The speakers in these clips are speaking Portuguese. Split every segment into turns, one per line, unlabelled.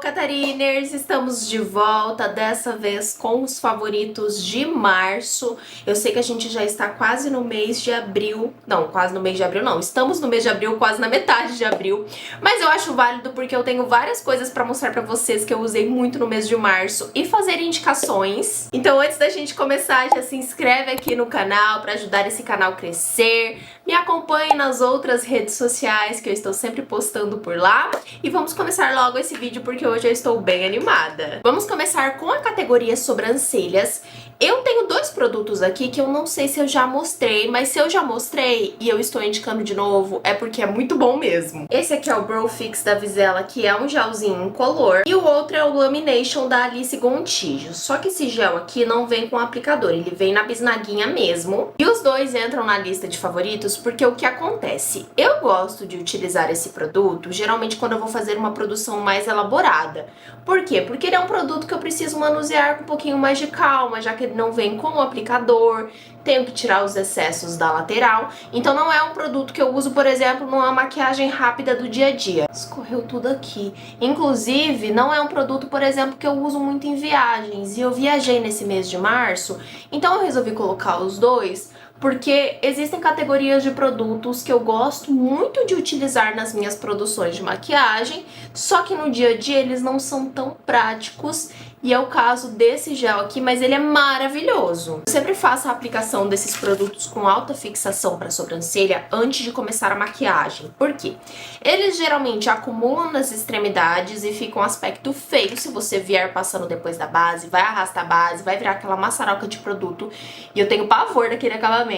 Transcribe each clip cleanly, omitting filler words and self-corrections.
Catariners! Estamos de volta, dessa vez com os favoritos de março. Eu sei que a gente já está quase no mês de abril. Não, quase no mês de abril não. Estamos no mês de abril, quase na metade de abril. Mas eu acho válido porque eu tenho várias coisas pra mostrar pra vocês que eu usei muito no mês de março e fazer indicações. Então antes da gente começar, já se inscreve aqui no canal pra ajudar esse canal a crescer. Me acompanhe nas outras redes sociais que eu estou sempre postando por lá. E vamos começar logo esse vídeo porque hoje eu estou bem animada. Vamos começar com a categoria sobrancelhas. Eu tenho dois produtos aqui que eu não sei se eu já mostrei, mas se eu já mostrei e eu estou indicando de novo, é porque é muito bom mesmo. Esse aqui é o Brow Fix da Vizela, que é um gelzinho incolor, e o outro é o Lamination da Alice Gontijo. Só que esse gel aqui não vem com aplicador, ele vem na bisnaguinha mesmo. E os dois entram na lista de favoritos porque o que acontece? Eu gosto de utilizar esse produto, geralmente quando eu vou fazer uma produção mais elaborada. Por quê? Porque ele é um produto que eu preciso manusear com um pouquinho mais de calma, já que ele não vem com o aplicador, tenho que tirar os excessos da lateral. Então não é um produto que eu uso, por exemplo, numa maquiagem rápida do dia a dia. Escorreu tudo aqui. Inclusive, não é um produto, por exemplo, que eu uso muito em viagens. E eu viajei nesse mês de março, então eu resolvi colocar os dois, porque existem categorias de produtos que eu gosto muito de utilizar nas minhas produções de maquiagem, só que no dia a dia eles não são tão práticos, e é o caso desse gel aqui, mas ele é maravilhoso. Eu sempre faço a aplicação desses produtos com alta fixação para sobrancelha antes de começar a maquiagem. Por quê? Eles geralmente acumulam nas extremidades e ficam um aspecto feio se você vier passando depois da base, vai arrastar a base, vai virar aquela maçaroca de produto, e eu tenho pavor daquele acabamento.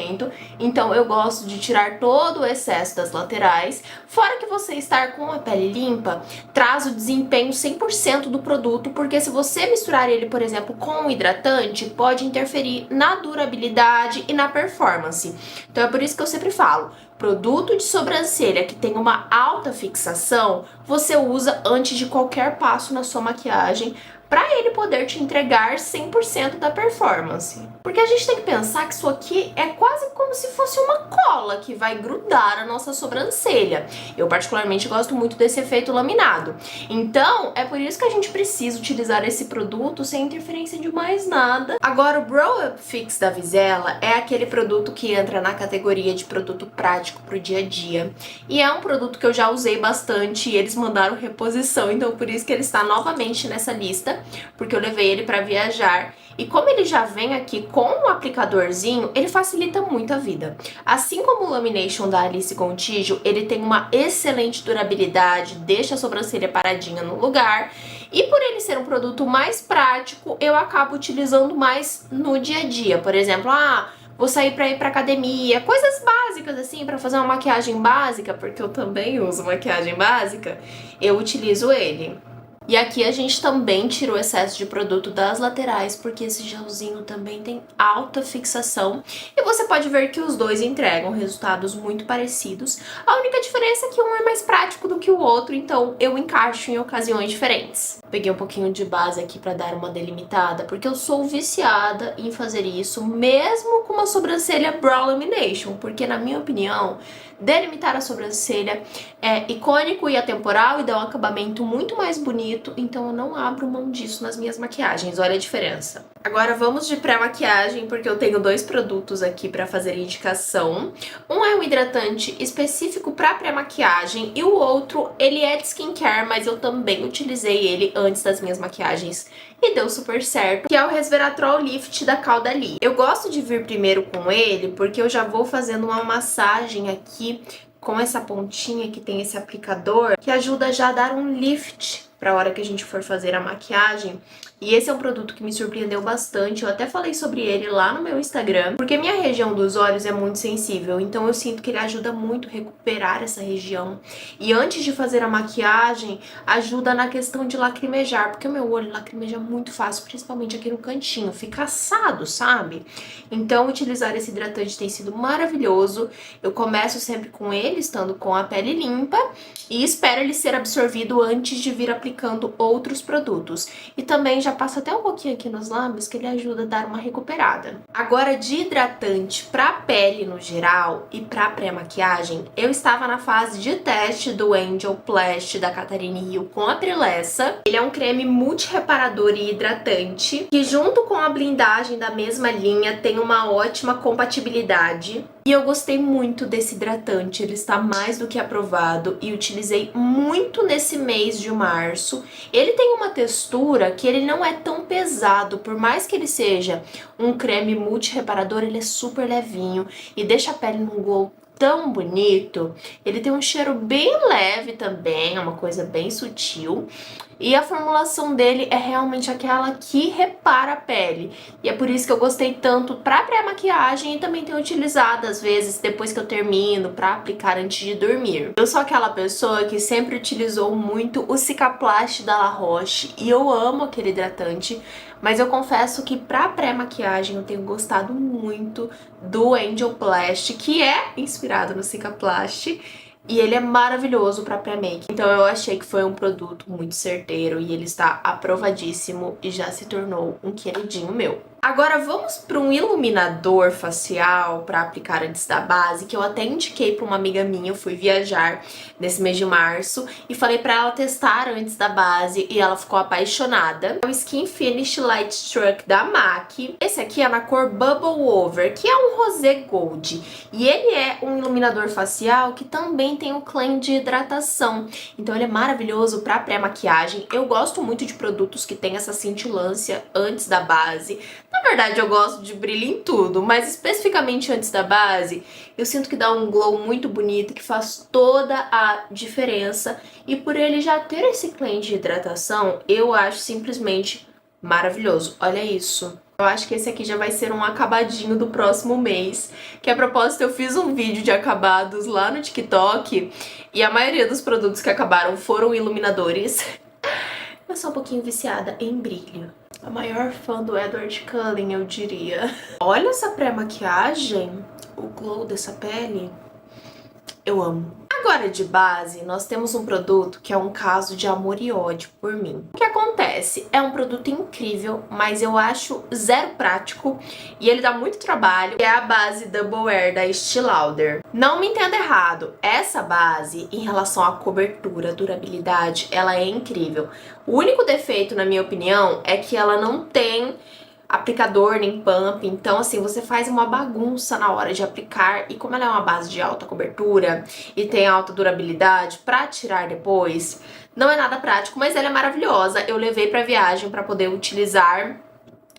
Então eu gosto de tirar todo o excesso das laterais, fora que você estar com a pele limpa traz o desempenho 100% do produto, porque se você misturar ele, por exemplo, com um hidratante, pode interferir na durabilidade e na performance. Então é por isso que eu sempre falo, produto de sobrancelha que tem uma alta fixação, você usa antes de qualquer passo na sua maquiagem, para ele poder te entregar 100% da performance. Porque a gente tem que pensar que isso aqui é quase como se fosse uma cola que vai grudar a nossa sobrancelha. Eu particularmente gosto muito desse efeito laminado. Então, é por isso que a gente precisa utilizar esse produto sem interferência de mais nada. Agora, o Brow Fix da Vizela é aquele produto que entra na categoria de produto prático pro dia a dia. E é um produto que eu já usei bastante e eles mandaram reposição, então por isso que ele está novamente nessa lista, porque eu levei ele para viajar. E como ele já vem aqui com um aplicadorzinho, ele facilita muito a vida. Assim como o Lamination da Alice Gontijo, ele tem uma excelente durabilidade, deixa a sobrancelha paradinha no lugar. E por ele ser um produto mais prático, eu acabo utilizando mais no dia a dia. Por exemplo, vou sair pra ir pra academia, coisas básicas assim, pra fazer uma maquiagem básica, porque eu também uso maquiagem básica, eu utilizo ele. E aqui a gente também tira o excesso de produto das laterais, porque esse gelzinho também tem alta fixação. E você pode ver que os dois entregam resultados muito parecidos. A única diferença é que um é mais prático do que o outro, então eu encaixo em ocasiões diferentes. Peguei um pouquinho de base aqui pra dar uma delimitada, porque eu sou viciada em fazer isso, mesmo com uma sobrancelha Brow Lamination, porque na minha opinião, delimitar a sobrancelha é icônico e atemporal e dá um acabamento muito mais bonito, então eu não abro mão disso nas minhas maquiagens, olha a diferença. Agora vamos de pré-maquiagem, porque eu tenho dois produtos aqui para fazer indicação. Um é um hidratante específico para pré-maquiagem e o outro, ele é de skincare, mas eu também utilizei ele antes das minhas maquiagens e deu super certo, que é o Resveratrol Lift da Caudalie. Eu gosto de vir primeiro com ele porque eu já vou fazendo uma massagem aqui com essa pontinha que tem esse aplicador, que ajuda já a dar um lift para a hora que a gente for fazer a maquiagem. E esse é um produto que me surpreendeu bastante, eu até falei sobre ele lá no meu Instagram, porque minha região dos olhos é muito sensível, então eu sinto que ele ajuda muito a recuperar essa região. E antes de fazer a maquiagem, ajuda na questão de lacrimejar, porque o meu olho lacrimeja muito fácil, principalmente aqui no cantinho, fica assado, sabe? Então utilizar esse hidratante tem sido maravilhoso. Eu começo sempre com ele, estando com a pele limpa, e espero ele ser absorvido antes de vir aplicar aplicando outros produtos. E também já passa até um pouquinho aqui nos lábios, que ele ajuda a dar uma recuperada. Agora, de hidratante pra pele no geral e pra pré-maquiagem, eu estava na fase de teste do Angel Plast da Catarine Hill com a Trilessa. Ele é um creme multireparador e hidratante, que junto com a blindagem da mesma linha tem uma ótima compatibilidade. E eu gostei muito desse hidratante, ele está mais do que aprovado e utilizei muito nesse mês de março. Ele tem uma textura que ele não é tão pesado, por mais que ele seja um creme multireparador, ele é super levinho e deixa a pele num glow tão bonito. Ele tem um cheiro bem leve também, é uma coisa bem sutil. E a formulação dele é realmente aquela que repara a pele. E é por isso que eu gostei tanto pra pré-maquiagem e também tenho utilizado às vezes depois que eu termino pra aplicar antes de dormir. Eu sou aquela pessoa que sempre utilizou muito o Cicaplast da La Roche e eu amo aquele hidratante, mas eu confesso que pra pré-maquiagem eu tenho gostado muito do Angel Plast, que é inspirado no Cicaplast. E ele é maravilhoso pra pré-make. Então eu achei que foi um produto muito certeiro e ele está aprovadíssimo e já se tornou um queridinho meu. Agora vamos para um iluminador facial para aplicar antes da base, que eu até indiquei para uma amiga minha. Eu fui viajar nesse mês de março e falei para ela testar antes da base e ela ficou apaixonada. É o Skin Finish Light Struck da MAC. Esse aqui é na cor Bubble Over, que é um rosé gold. E ele é um iluminador facial que também tem um claim de hidratação. Então ele é maravilhoso para pré-maquiagem. Eu gosto muito de produtos que tem essa cintilância antes da base. Na verdade, eu gosto de brilho em tudo, mas especificamente antes da base, eu sinto que dá um glow muito bonito, que faz toda a diferença. E por ele já ter esse claim de hidratação, eu acho simplesmente maravilhoso. Olha isso. Eu acho que esse aqui já vai ser um acabadinho do próximo mês. Que a propósito, eu fiz um vídeo de acabados lá no TikTok e a maioria dos produtos que acabaram foram iluminadores. Eu sou um pouquinho viciada em brilho. A maior fã do Edward Cullen, eu diria. Olha essa pré-maquiagem, o glow dessa pele. Eu amo. Agora de base, nós temos um produto que é um caso de amor e ódio por mim. O que acontece? É um produto incrível, mas eu acho zero prático e ele dá muito trabalho. É a base Double Wear da Estée Lauder. Não me entenda errado, essa base, em relação à cobertura, durabilidade, ela é incrível. O único defeito, na minha opinião, é que ela não tem aplicador nem pump, então assim, você faz uma bagunça na hora de aplicar e como ela é uma base de alta cobertura e tem alta durabilidade, pra tirar depois, não é nada prático, mas ela é maravilhosa. Eu levei pra viagem pra poder utilizar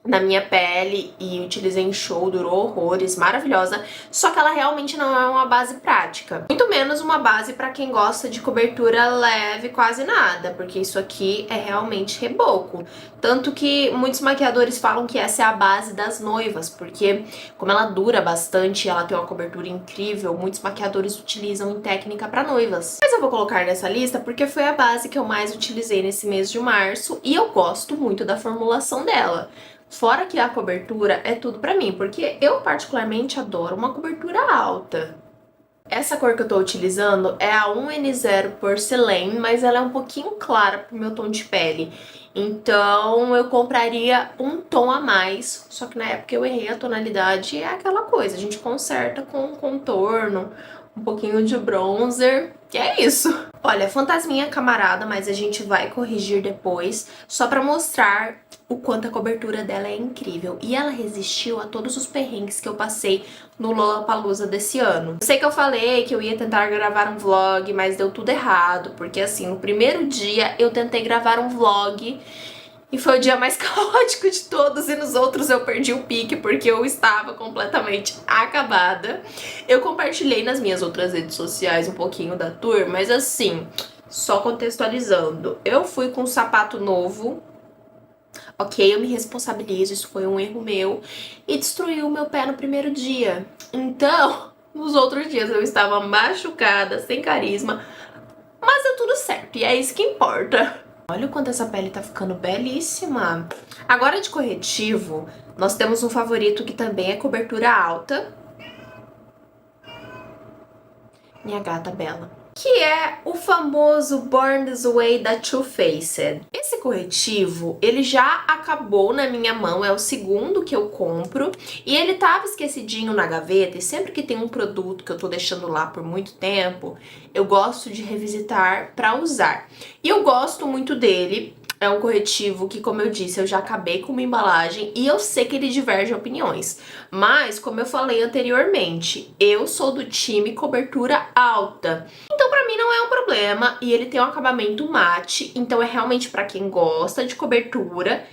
na minha pele e utilizei em show, durou horrores, maravilhosa, só que ela realmente não é uma base prática. Muito menos uma base pra quem gosta de cobertura leve, quase nada, porque isso aqui é realmente reboco. Tanto que muitos maquiadores falam que essa é a base das noivas, porque como ela dura bastante e ela tem uma cobertura incrível, muitos maquiadores utilizam em técnica pra noivas. Mas eu vou colocar nessa lista porque foi a base que eu mais utilizei nesse mês de março e eu gosto muito da formulação dela. Fora que a cobertura é tudo pra mim, porque eu particularmente adoro uma cobertura alta. Essa cor que eu tô utilizando é a 1N0 Porcelain, mas ela é um pouquinho clara pro meu tom de pele. Então eu compraria um tom a mais, só que na época eu errei a tonalidade e é aquela coisa, a gente conserta com contorno, um pouquinho de bronzer, e é isso. Olha, fantasminha camarada, mas a gente vai corrigir depois, só pra mostrar o quanto a cobertura dela é incrível. E ela resistiu a todos os perrengues que eu passei no Lollapalooza desse ano. Eu sei que eu falei que eu ia tentar gravar um vlog, mas deu tudo errado, porque assim, no primeiro dia eu tentei gravar um vlog e foi o dia mais caótico de todos, e nos outros eu perdi o pique porque eu estava completamente acabada. Eu compartilhei nas minhas outras redes sociais um pouquinho da tour, mas assim, só contextualizando, eu fui com um sapato novo, ok, eu me responsabilizo, isso foi um erro meu, e destruiu o meu pé no primeiro dia. Então, nos outros dias eu estava machucada, sem carisma, mas deu tudo certo, e é isso que importa. Olha o quanto essa pele tá ficando belíssima. Agora de corretivo, nós temos um favorito que também é cobertura alta. Minha gata Bela. que é o famoso Born This Way da Too Faced. Esse corretivo, ele já acabou na minha mão, é o segundo que eu compro, e ele tava esquecidinho na gaveta, e sempre que tem um produto que eu tô deixando lá por muito tempo, eu gosto de revisitar pra usar. E eu gosto muito dele. É um corretivo que, como eu disse, eu já acabei com uma embalagem e eu sei que ele diverge opiniões. Mas, como eu falei anteriormente, eu sou do time cobertura alta. Então, pra mim não é um problema e ele tem um acabamento mate, então é realmente pra quem gosta de cobertura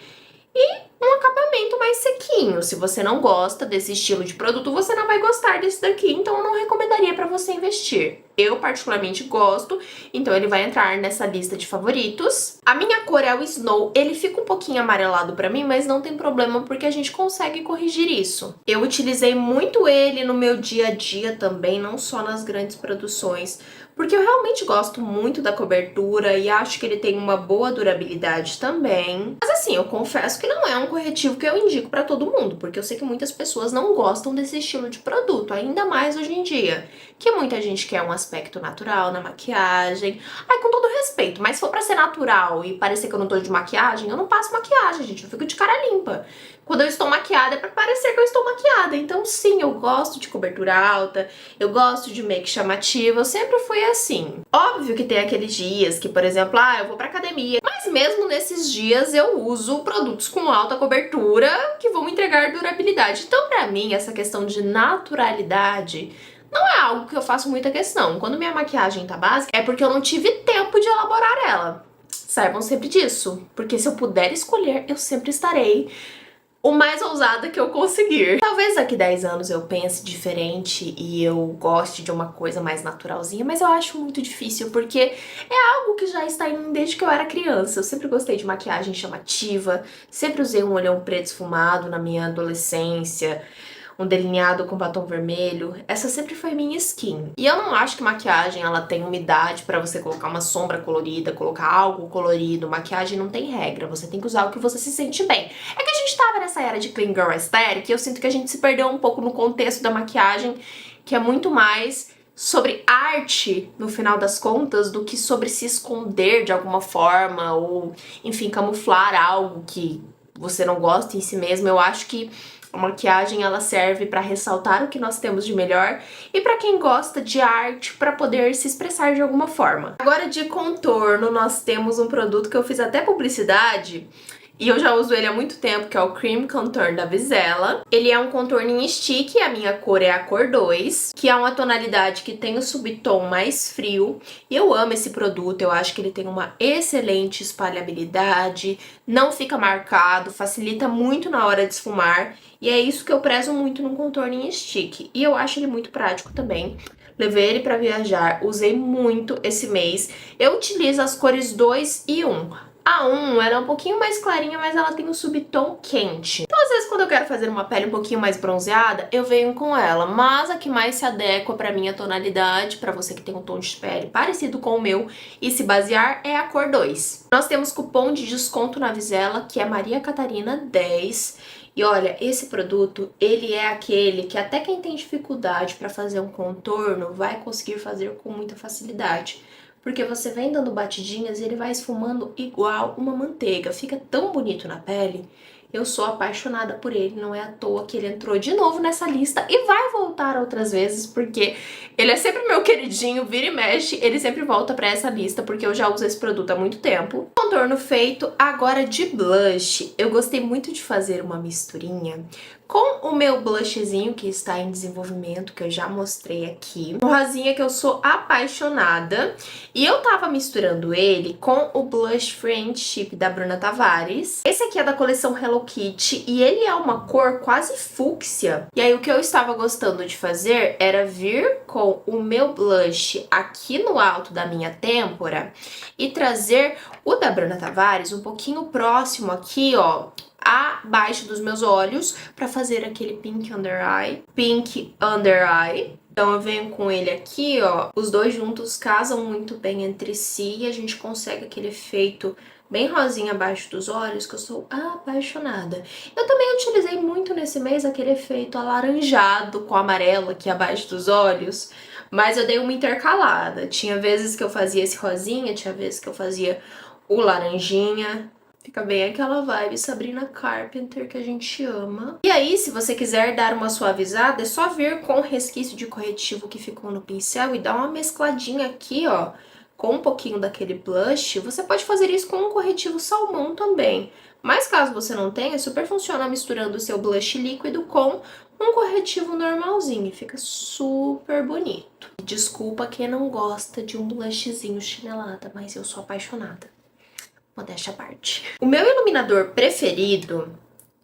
e um acabamento mais sequinho. Se você não gosta desse estilo de produto, você não vai gostar desse daqui, então eu não recomendaria pra você investir. Eu particularmente gosto, então ele vai entrar nessa lista de favoritos. A minha cor é o Snow, ele fica um pouquinho amarelado pra mim, mas não tem problema porque a gente consegue corrigir isso. Eu utilizei muito ele no meu dia a dia também, não só nas grandes produções, porque eu realmente gosto muito da cobertura e acho que ele tem uma boa durabilidade também. Mas assim, eu confesso que não é um corretivo que eu indico pra todo mundo, porque eu sei que muitas pessoas não gostam desse estilo de produto, ainda mais hoje em dia, que muita gente quer um aspecto natural na maquiagem. Ai, com todo respeito, mas se for pra ser natural e parecer que eu não tô de maquiagem, eu não passo maquiagem, gente, eu fico de cara limpa. Quando eu estou maquiada é pra parecer que eu estou maquiada. Então sim, eu gosto de cobertura alta, eu gosto de make chamativa, eu sempre fui assim. Óbvio que tem aqueles dias que, por exemplo, eu vou pra academia, mas mesmo nesses dias eu uso produtos com alta cobertura que vão entregar durabilidade. Então pra mim, essa questão de naturalidade não é algo que eu faço muita questão. Quando minha maquiagem tá básica, é porque eu não tive tempo de elaborar ela. Saibam sempre disso, porque se eu puder escolher, eu sempre estarei o mais ousada que eu conseguir. Talvez daqui 10 anos eu pense diferente e eu goste de uma coisa mais naturalzinha, mas eu acho muito difícil porque é algo que já está em mim desde que eu era criança. Eu sempre gostei de maquiagem chamativa, sempre usei um olhão preto esfumado na minha adolescência, um delineado com batom vermelho. Essa sempre foi minha skin. E eu não acho que maquiagem ela tem uma idade pra você colocar uma sombra colorida, colocar algo colorido. Maquiagem não tem regra, você tem que usar o que você se sente bem. É que a gente tava nessa era de clean girl aesthetic e eu sinto que a gente se perdeu um pouco no contexto da maquiagem, que é muito mais sobre arte, no final das contas, do que sobre se esconder de alguma forma ou, enfim, camuflar algo que você não gosta em si mesmo. Eu acho que a maquiagem ela serve para ressaltar o que nós temos de melhor e para quem gosta de arte para poder se expressar de alguma forma. Agora de contorno, nós temos um produto que eu fiz até publicidade e eu já uso ele há muito tempo, que é o Cream Contour da Vizela. Ele é um contorno em stick, a minha cor é a cor 2, que é uma tonalidade que tem o subtom mais frio. E eu amo esse produto, eu acho que ele tem uma excelente espalhabilidade, não fica marcado, facilita muito na hora de esfumar. E é isso que eu prezo muito no contorno em stick. E eu acho ele muito prático também. Levei ele pra viajar, usei muito esse mês. Eu utilizo as cores 2 e 1. A 1 ela é um pouquinho mais clarinha, mas ela tem um subtom quente. Então, às vezes, quando eu quero fazer uma pele um pouquinho mais bronzeada, eu venho com ela. Mas a que mais se adequa pra minha tonalidade, pra você que tem um tom de pele parecido com o meu e se basear, é a cor 2. Nós temos cupom de desconto na Vizela, que é Maria Catarina 10. E olha, esse produto, ele é aquele que até quem tem dificuldade pra fazer um contorno vai conseguir fazer com muita facilidade. Porque você vem dando batidinhas e ele vai esfumando igual uma manteiga. Fica tão bonito na pele. Eu sou apaixonada por ele, não é à toa que ele entrou de novo nessa lista e vai voltar outras vezes, porque ele é sempre meu queridinho, vira e mexe, ele sempre volta pra essa lista, porque eu já uso esse produto há muito tempo. Contorno feito, agora de blush. Eu gostei muito de fazer uma misturinha com o meu blushzinho que está em desenvolvimento, que eu já mostrei aqui. Um rosinha que eu sou apaixonada. E eu tava misturando ele com o Blush Friendship da Bruna Tavares. Esse aqui é da coleção Hello Kitty e ele é uma cor quase fúcsia. E aí o que eu estava gostando de fazer era vir com o meu blush aqui no alto da minha têmpora e trazer o da Bruna Tavares um pouquinho próximo aqui, ó, abaixo dos meus olhos, pra fazer aquele pink under eye. Então eu venho com ele aqui, ó, os dois juntos casam muito bem entre si e a gente consegue aquele efeito bem rosinha abaixo dos olhos, que eu sou apaixonada. Eu também utilizei muito nesse mês aquele efeito alaranjado com amarelo aqui abaixo dos olhos, Mas eu dei uma intercalada. Tinha vezes que eu fazia esse rosinha, tinha vezes que eu fazia o laranjinha. Fica bem aquela vibe Sabrina Carpenter que a gente ama. E aí, se você quiser dar uma suavizada, é só vir com o resquício de corretivo que ficou no pincel e dar uma mescladinha aqui, ó, com um pouquinho daquele blush. Você pode fazer isso com um corretivo salmão também. Mas caso você não tenha, super funciona misturando o seu blush líquido com um corretivo normalzinho e fica super bonito. Desculpa quem não gosta de um blushzinho chinelada, mas eu sou apaixonada. Modéstia à parte. O meu iluminador preferido,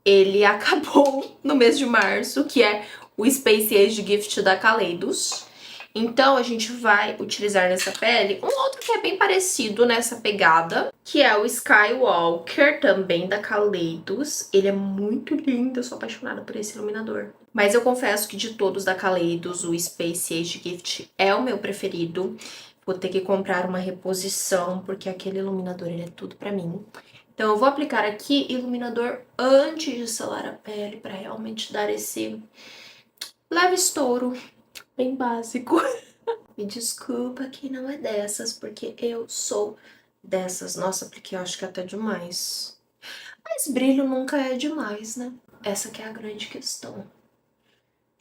ele acabou no mês de março, que é o Space Age Gift da Kaleidos. Então a gente vai utilizar nessa pele um outro que é bem parecido nessa pegada, que é o Skywalker, também da Kaleidos. Ele é muito lindo, eu sou apaixonada por esse iluminador. Mas eu confesso que de todos da Kaleidos, o Space Age Gift é o meu preferido. Vou ter que comprar uma reposição, porque aquele iluminador, ele é tudo pra mim. Então eu vou aplicar aqui iluminador antes de selar a pele, pra realmente dar esse leve estouro, bem básico. Me desculpa que não é dessas, porque eu sou dessas. Nossa, apliquei, eu acho que até demais. Mas brilho nunca é demais, né? Essa que é a grande questão.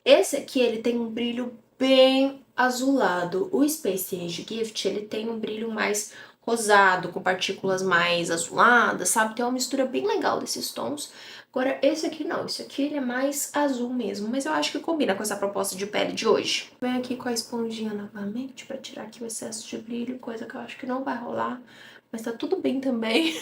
Esse aqui, ele tem um brilho bem azulado. O Space Age Gift, ele tem um brilho mais rosado, com partículas mais azuladas, sabe? Tem uma mistura bem legal desses tons. Agora, esse aqui não. Esse aqui, ele é mais azul mesmo. Mas eu acho que combina com essa proposta de pele de hoje. Venho aqui com a esponjinha novamente pra tirar aqui o excesso de brilho, coisa que eu acho que não vai rolar. Mas tá tudo bem também.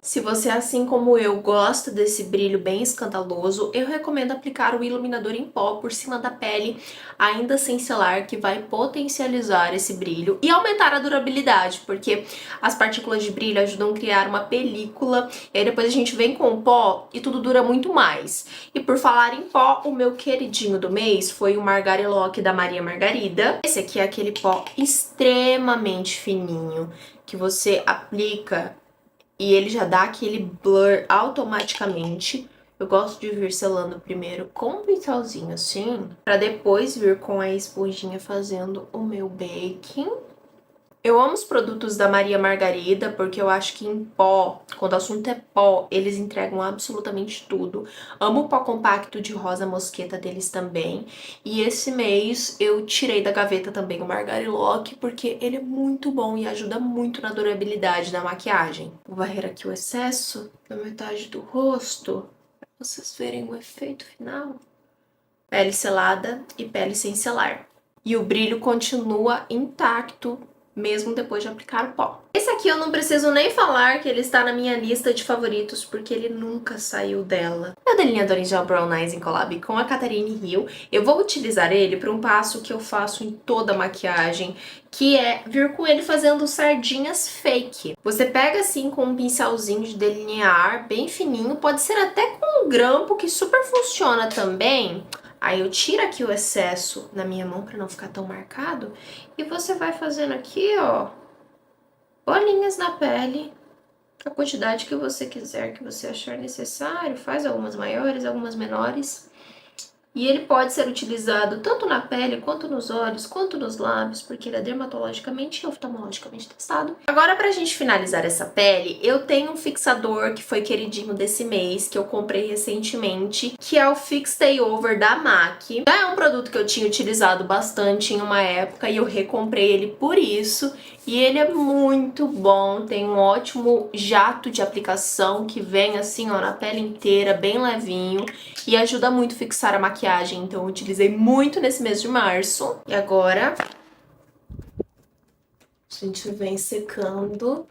Se você, assim como eu, gosta desse brilho bem escandaloso, eu recomendo aplicar o iluminador em pó por cima da pele, ainda sem selar, que vai potencializar esse brilho e aumentar a durabilidade, porque as partículas de brilho ajudam a criar uma película, e aí depois a gente vem com o pó e tudo dura muito mais. E por falar em pó, o meu queridinho do mês foi o Margarilock da Maria Margarida. Esse aqui é aquele pó extremamente fininho, que você aplica e ele já dá aquele blur automaticamente. Eu gosto de vir selando primeiro com um pincelzinho assim, pra depois vir com a esponjinha fazendo o meu baking. Eu amo os produtos da Maria Margarida, porque eu acho que em pó, quando o assunto é pó, eles entregam absolutamente tudo. Amo o pó compacto de rosa mosqueta deles também. E esse mês eu tirei da gaveta também o Margarilock, porque ele é muito bom e ajuda muito na durabilidade da maquiagem. Vou varrer aqui o excesso na metade do rosto, pra vocês verem o efeito final. Pele selada e pele sem selar. E o brilho continua intacto, mesmo depois de aplicar o pó. Esse aqui eu não preciso nem falar que ele está na minha lista de favoritos, porque ele nunca saiu dela. É o delineador em gel Brown Eyes em collab com a Catarine Hill. Eu vou utilizar ele para um passo que eu faço em toda a maquiagem, que é vir com ele fazendo sardinhas fake. Você pega assim com um pincelzinho de delinear, bem fininho, pode ser até com um grampo, que super funciona também. Aí eu tiro aqui o excesso na minha mão para não ficar tão marcado. E você vai fazendo aqui, ó, bolinhas na pele, a quantidade que você quiser, que você achar necessário. Faz algumas maiores, algumas menores. E ele pode ser utilizado tanto na pele, quanto nos olhos, quanto nos lábios, porque ele é dermatologicamente e oftalmologicamente testado. Agora, pra gente finalizar essa pele, eu tenho um fixador que foi queridinho desse mês, que eu comprei recentemente, que é o Fix Stay Over da MAC. Já é um produto que eu tinha utilizado bastante em uma época e eu recomprei ele por isso. E ele é muito bom, tem um ótimo jato de aplicação que vem assim, ó, na pele inteira, bem levinho. E ajuda muito a fixar a maquiagem, então eu utilizei muito nesse mês de março. E agora a gente vem secando.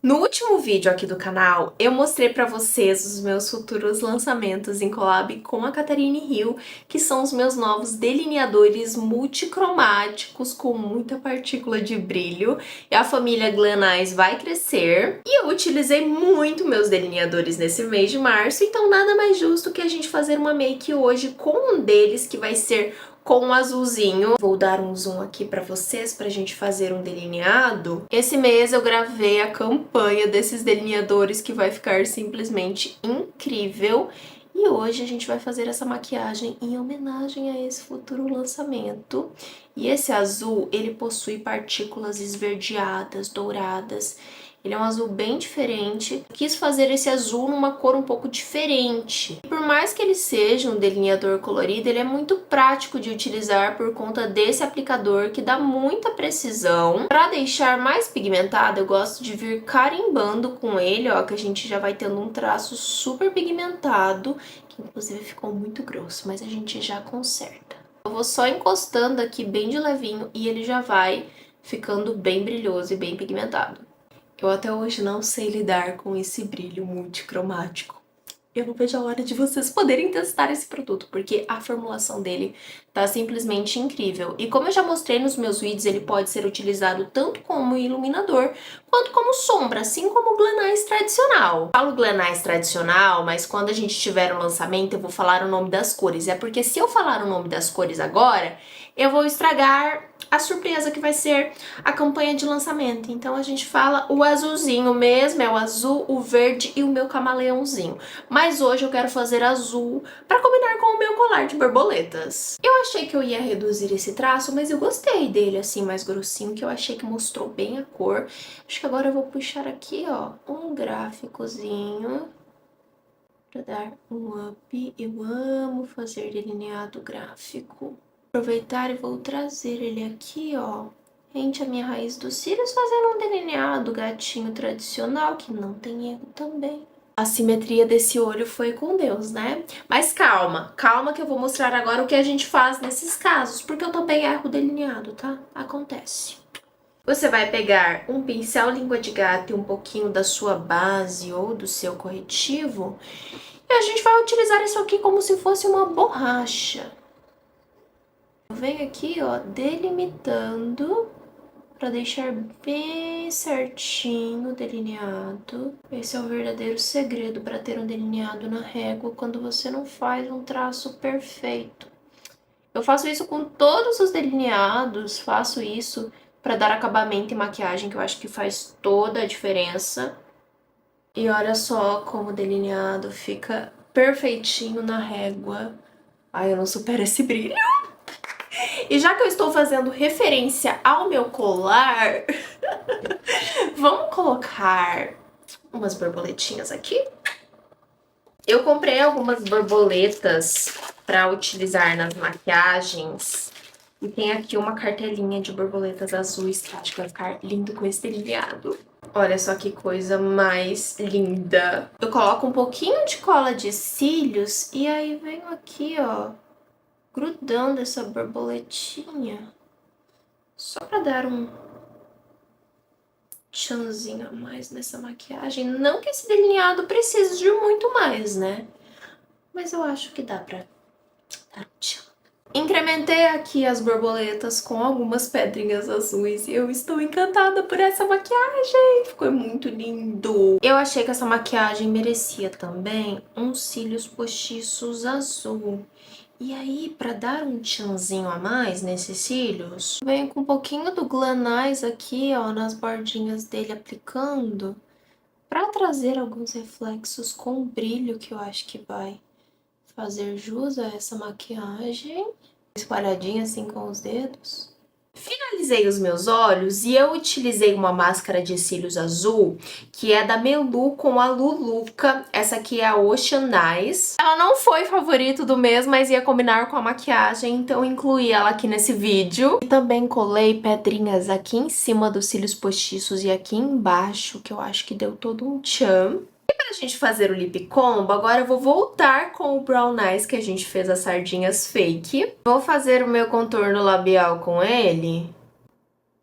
No último vídeo aqui do canal, eu mostrei pra vocês os meus futuros lançamentos em collab com a Catarine Hill, que são os meus novos delineadores multicromáticos com muita partícula de brilho. E a família Glam Eyes vai crescer. E eu utilizei muito meus delineadores nesse mês de março, então nada mais justo que a gente fazer uma make hoje com um deles, que vai ser com um azulzinho. Vou dar um zoom aqui pra vocês pra gente fazer um delineado. Esse mês eu gravei a campanha desses delineadores, que vai ficar simplesmente incrível. E E hoje a gente vai fazer essa maquiagem em homenagem a esse futuro lançamento. E esse azul, ele possui partículas esverdeadas, douradas. Ele é um azul bem diferente. Eu quis fazer esse azul numa cor um pouco diferente. Por mais que ele seja um delineador colorido, ele é muito prático de utilizar por conta desse aplicador que dá muita precisão. Para deixar mais pigmentado, eu gosto de vir carimbando com ele, ó, que a gente já vai tendo um traço super pigmentado, que inclusive ficou muito grosso, mas a gente já conserta. Eu vou só encostando aqui bem de levinho e ele já vai ficando bem brilhoso e bem pigmentado. Eu até hoje não sei lidar com esse brilho multicromático. Eu não vejo a hora de vocês poderem testar esse produto, porque a formulação dele tá simplesmente incrível. E como eu já mostrei nos meus vídeos, ele pode ser utilizado tanto como iluminador, quanto como sombra, assim como o Glen Eyes tradicional. Eu falo Glen Eyes tradicional, mas quando a gente tiver o lançamento, eu vou falar o nome das cores. É porque se eu falar o nome das cores agora, eu vou estragar a surpresa que vai ser a campanha de lançamento. Então a gente fala o azulzinho mesmo, é o azul, o verde e o meu camaleãozinho. Mas hoje eu quero fazer azul para combinar com o meu colar de borboletas. Eu achei que eu ia reduzir esse traço, mas eu gostei dele assim mais grossinho, que eu achei que mostrou bem a cor. Acho que agora eu vou puxar aqui, ó, um gráficozinho para dar um up. Eu amo fazer delineado gráfico. Aproveitar e vou trazer ele aqui, ó, rente à minha raiz dos cílios, fazendo um delineado gatinho tradicional, que não tem erro também. A simetria desse olho foi com Deus, né? Mas calma, calma que eu vou mostrar agora o que a gente faz nesses casos, porque eu também erro delineado, tá? Acontece. Você vai pegar um pincel língua de gato e um pouquinho da sua base ou do seu corretivo, e a gente vai utilizar isso aqui como se fosse uma borracha. Eu venho aqui, ó, delimitando para deixar bem certinho o delineado. Esse é o verdadeiro segredo para ter um delineado na régua quando você não faz um traço perfeito. Eu faço isso com todos os delineados, faço isso para dar acabamento e maquiagem, que eu acho que faz toda a diferença. E olha só como o delineado fica perfeitinho na régua. Ai, eu não supero esse brilho. E já que eu estou fazendo referência ao meu colar, vamos colocar umas borboletinhas aqui. Eu comprei algumas borboletas para utilizar nas maquiagens. E tem aqui uma cartelinha de borboletas azuis que eu acho que vai ficar lindo com esse delineado. Olha só que coisa mais linda. Eu coloco um pouquinho de cola de cílios e aí venho aqui, ó, grudando essa borboletinha, só pra dar um tchanzinho a mais nessa maquiagem. Não que esse delineado precise de muito mais, né? Mas eu acho que dá pra dar um tchan. Incrementei aqui as borboletas com algumas pedrinhas azuis e eu estou encantada por essa maquiagem. Ficou muito lindo. Eu achei que essa maquiagem merecia também uns cílios postiços azul. E aí, pra dar um tchanzinho a mais nesses cílios, venho com um pouquinho do Glen Eyes aqui, ó, nas bordinhas dele aplicando, pra trazer alguns reflexos com brilho que eu acho que vai fazer jus a essa maquiagem. Espalhadinha assim com os dedos. Finalizei os meus olhos e eu utilizei uma máscara de cílios azul, que é da Melu com a Luluca. Essa aqui é a Ocean Eyes. Ela não foi favorito do mês, mas ia combinar com a maquiagem, então incluí ela aqui nesse vídeo. E também colei pedrinhas aqui em cima dos cílios postiços e aqui embaixo, que eu acho que deu todo um tchan. E pra gente fazer o lip combo, agora eu vou voltar com o Brown Eyes, que a gente fez as sardinhas fake. Vou fazer o meu contorno labial com ele.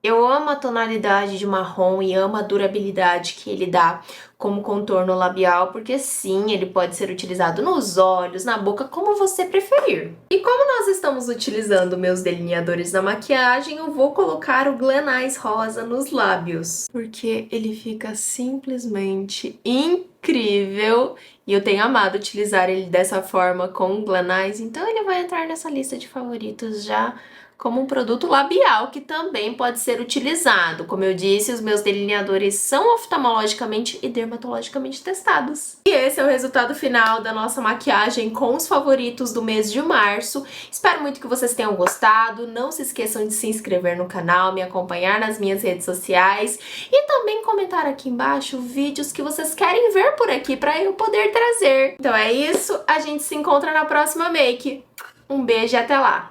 Eu amo a tonalidade de marrom e amo a durabilidade que ele dá como contorno labial, porque sim, ele pode ser utilizado nos olhos, na boca, como você preferir. E como nós estamos utilizando meus delineadores na maquiagem, eu vou colocar o Glen Eyes rosa nos lábios, porque ele fica simplesmente incrível e eu tenho amado utilizar ele dessa forma com o Glen Eyes, então ele vai entrar nessa lista de favoritos já como um produto labial que também pode ser utilizado. Como eu disse, os meus delineadores são oftalmologicamente e dermatologicamente testados. E esse é o resultado final da nossa maquiagem com os favoritos do mês de março. Espero muito que vocês tenham gostado. Não se esqueçam de se inscrever no canal, me acompanhar nas minhas redes sociais e também comentar aqui embaixo vídeos que vocês querem ver por aqui para eu poder trazer. Então é isso, a gente se encontra na próxima make. Um beijo e até lá!